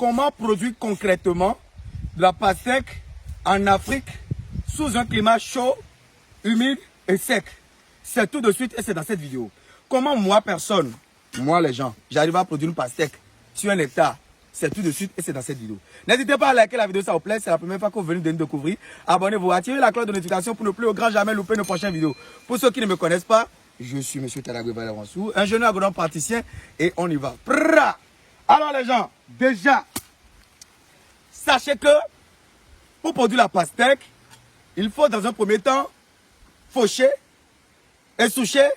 comment produire concrètement de la pastèque en Afrique sous un climat chaud, humide et sec. C'est tout de suite et c'est dans cette vidéo. Comment moi, personne, moi les gens, j'arrive à produire une pastèque sur un hectare. C'est tout de suite et c'est dans cette vidéo. N'hésitez pas à liker la vidéo, ça vous plaît. C'est la première fois que vous venez de nous découvrir. Abonnez-vous, activez la cloche de notification pour ne plus au grand jamais louper nos prochaines vidéos. Pour ceux qui ne me connaissent pas, je suis M. Talagwe Balawansou, ingénieur agronome praticien et on y va. Prrra. Alors les gens, déjà, sachez que pour produire la pastèque, il faut dans un premier temps faucher, essoucher,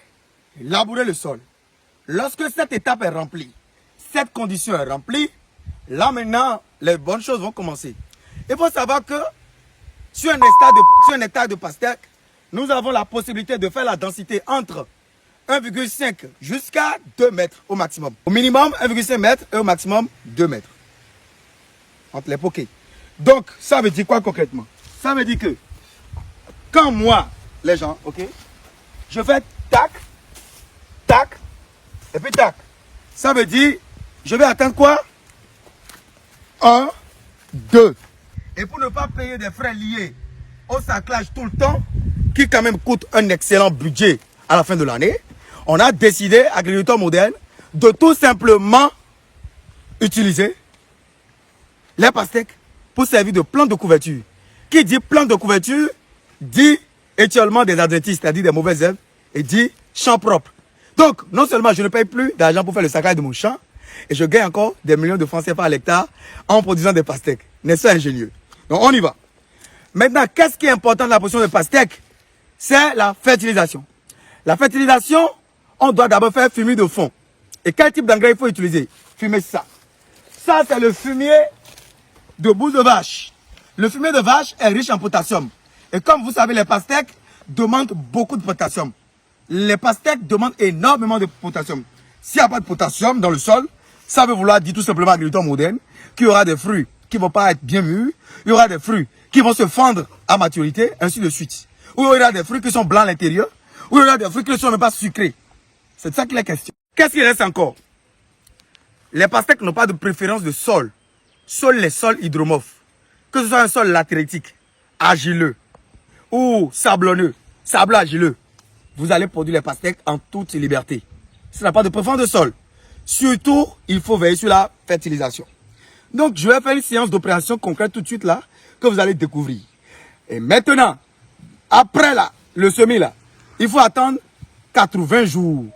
labourer le sol. Lorsque cette étape est remplie, cette condition est remplie, là maintenant, les bonnes choses vont commencer. Il faut savoir que sur un hectare de pastèque, nous avons la possibilité de faire la densité entre 1,5 jusqu'à 2 mètres au maximum. Au minimum 1,5 mètres et au maximum 2 mètres. Entre les pokés. Donc, ça veut dire quoi concrètement? Ça veut dire que quand moi, les gens, ok, je fais tac, tac, et puis tac. Ça veut dire, je vais atteindre quoi? 1, 2. Et pour ne pas payer des frais liés au saclage tout le temps, qui quand même coûte un excellent budget à la fin de l'année, on a décidé, agriculteurs modernes, de tout simplement utiliser les pastèques pour servir de plante de couverture. Qui dit plante de couverture, dit étiolement des adventistes, c'est-à-dire des mauvaises herbes, et dit champ propre. Donc, non seulement je ne paye plus d'argent pour faire le saclage de mon champ, et je gagne encore des millions de francs CFA à l'hectare en produisant des pastèques. N'est-ce pas ingénieux? Donc, on y va. Maintenant, qu'est-ce qui est important dans la production de pastèques? C'est la fertilisation. La fertilisation, on doit d'abord faire fumier de fond. Et quel type d'engrais il faut utiliser? Fumier ça. Ça, c'est le fumier de bouse de vache. Le fumier de vache est riche en potassium. Et comme vous savez, les pastèques demandent beaucoup de potassium. Les pastèques demandent énormément de potassium. S'il n'y a pas de potassium dans le sol, ça veut vouloir dire tout simplement, agriculteur moderne, qu'il y aura des fruits qui ne vont pas être bien mûrs, il y aura des fruits qui vont se fendre à maturité, ainsi de suite. Ou il y aura des fruits qui sont blancs à l'intérieur, ou il y aura des fruits qui ne sont même pas sucrés. C'est de ça qu'il est question. Qu'est-ce qu'il reste encore? Les pastèques n'ont pas de préférence de sol. Seuls les sols hydromorphes. Que ce soit un sol latéritique, argileux, ou sablonneux, sableux argileux, vous allez produire les pastèques en toute liberté. Ça n'a pas de préférence de sol. Surtout, il faut veiller sur la fertilisation. Donc, je vais faire une séance d'opération concrète tout de suite là, que vous allez découvrir. Et maintenant, après là, le semis là, il faut attendre 80 jours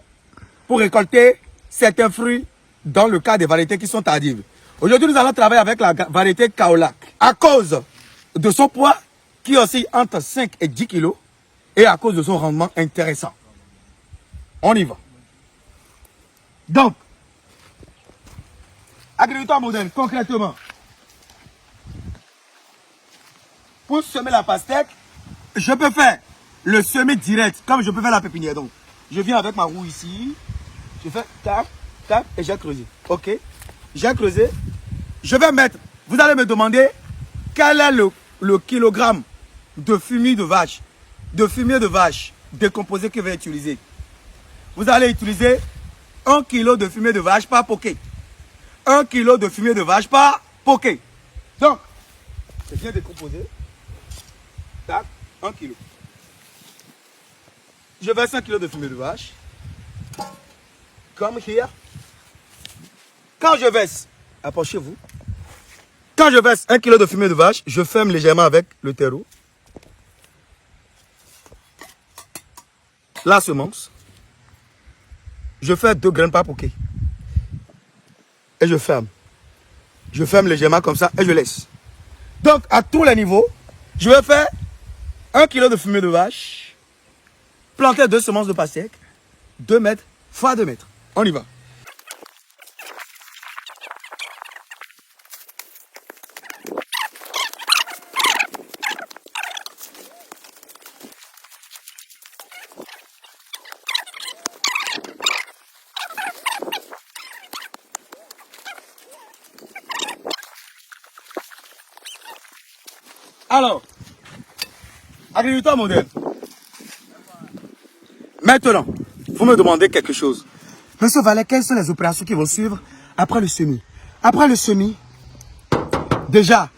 pour récolter certains fruits dans le cas des variétés qui sont tardives. Aujourd'hui, nous allons travailler avec la variété Kaolac. À cause de son poids, qui oscille entre 5 et 10 kg, et à cause de son rendement intéressant. On y va. Donc, agriculteur moderne, concrètement, pour semer la pastèque, je peux faire le semis direct, comme je peux faire la pépinière. Donc, je viens avec ma roue ici, je fais tac, tac, et j'ai creusé. Ok, j'ai creusé. Je vais mettre, vous allez me demander quel est le kilogramme de fumier de vache, décomposé que je vais utiliser. Vous allez utiliser 1 kg de fumier de vache par poké. 1 kg de fumier de vache par poké. Donc, c'est bien décomposé. Tac, 1 kg. Je verse 1 kg de fumier de vache. Comme here. Quand je verse, approchez-vous. Quand je verse 1 kg de fumier de vache, je ferme légèrement avec le terreau. La semence. Je fais 2 graines par poké. Et je ferme. Je ferme légèrement comme ça et je laisse. Donc, à tous les niveaux, je vais faire 1 kg de fumier de vache, planter 2 semences de pastèque, 2 mètres fois 2 mètres. On y va. Alors, agriculteur moderne, maintenant, vous me demandez quelque chose. Monsieur Vallet, quelles sont les opérations qui vont suivre après le semis? Après le semis, Déjà,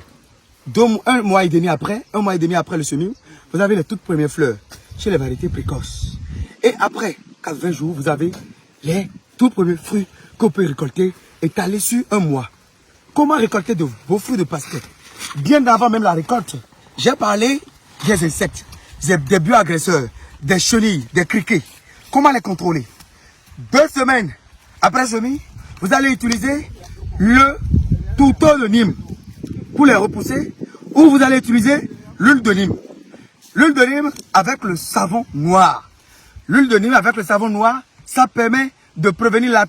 un mois et demi après le semis, vous avez les toutes premières fleurs chez les variétés précoces. Et après 20 jours, vous avez les tout premiers fruits qu'on peut récolter étalés sur un mois. Comment récolter de vos fruits de pastèque? Bien avant même la récolte, j'ai parlé des insectes, des bioagresseurs, des chenilles, des criquets. Comment les contrôler? 2 semaines après semis, vous allez utiliser le tourteau de Nîmes pour les repousser, ou vous allez utiliser l'huile de Nîmes. L'huile de Nîmes avec le savon noir. L'huile de Nîmes avec le savon noir, ça permet de prévenir la